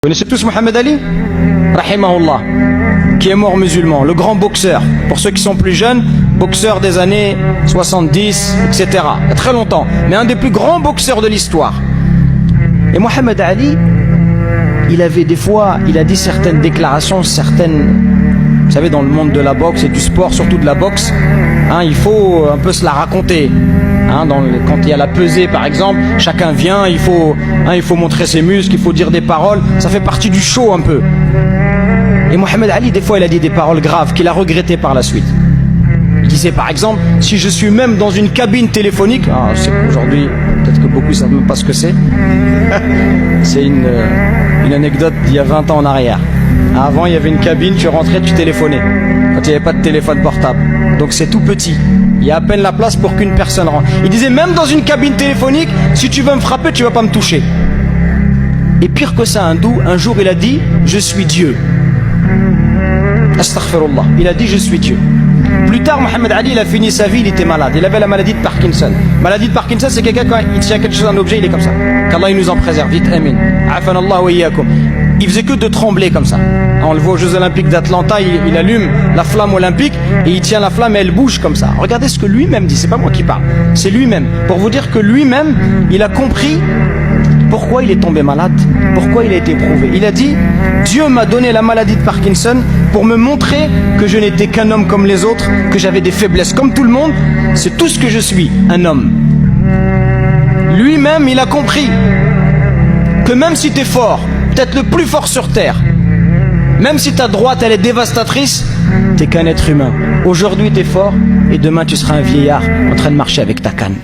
Vous connaissez tous Mohamed Ali, rahimahullah, qui est mort musulman, le grand boxeur. Pour ceux qui sont plus jeunes, boxeur des années 70, etc. Il y a très longtemps, mais un des plus grands boxeurs de l'histoire. Et Mohamed Ali, il avait des fois, il a dit certaines déclarations, vous savez, dans le monde de la boxe et du sport, surtout de la boxe, il faut un peu se la raconter. Quand il y a la pesée par exemple, chacun vient, il faut montrer ses muscles, il faut dire des paroles, ça fait partie du show un peu. Et Mohamed Ali, des fois il a dit des paroles graves qu'il a regrettées par la suite. Il disait par exemple, si je suis même dans une cabine téléphonique, je sais qu'aujourd'hui, peut-être que beaucoup ne savent même pas ce que c'est, c'est une anecdote d'il y a 20 ans en arrière. Avant il y avait une cabine, tu rentrais, tu téléphonais, quand il n'y avait pas de téléphone portable. Donc c'est tout petit, il y a à peine la place pour qu'une personne rentre. Il disait même dans une cabine téléphonique, si tu veux me frapper, tu ne vas pas me toucher. Et pire que ça, un jour il a dit, je suis Dieu. Astaghfirullah, il a dit je suis Dieu. Plus tard, Mohamed Ali, il a fini sa vie, il était malade. Il avait la maladie de Parkinson. Maladie de Parkinson, c'est quelqu'un quand il tient quelque chose, un objet, il est comme ça. Qu'Allah il nous en préserve, vite, amin. Afanallah wa iyyakum. Il faisait que de trembler comme ça. On le voit aux Jeux Olympiques d'Atlanta, il allume la flamme olympique et il tient la flamme et elle bouge comme ça. Regardez ce que lui-même dit, c'est pas moi qui parle, c'est lui-même. Pour vous dire que lui-même, il a compris pourquoi il est tombé malade, pourquoi il a été éprouvé. Il a dit, Dieu m'a donné la maladie de Parkinson pour me montrer que je n'étais qu'un homme comme les autres, que j'avais des faiblesses comme tout le monde, c'est tout ce que je suis, un homme. Lui-même, il a compris que même si tu es fort, peut-être le plus fort sur terre, même si ta droite elle est dévastatrice, tu n'es qu'un être humain. Aujourd'hui tu es fort et demain tu seras un vieillard en train de marcher avec ta canne.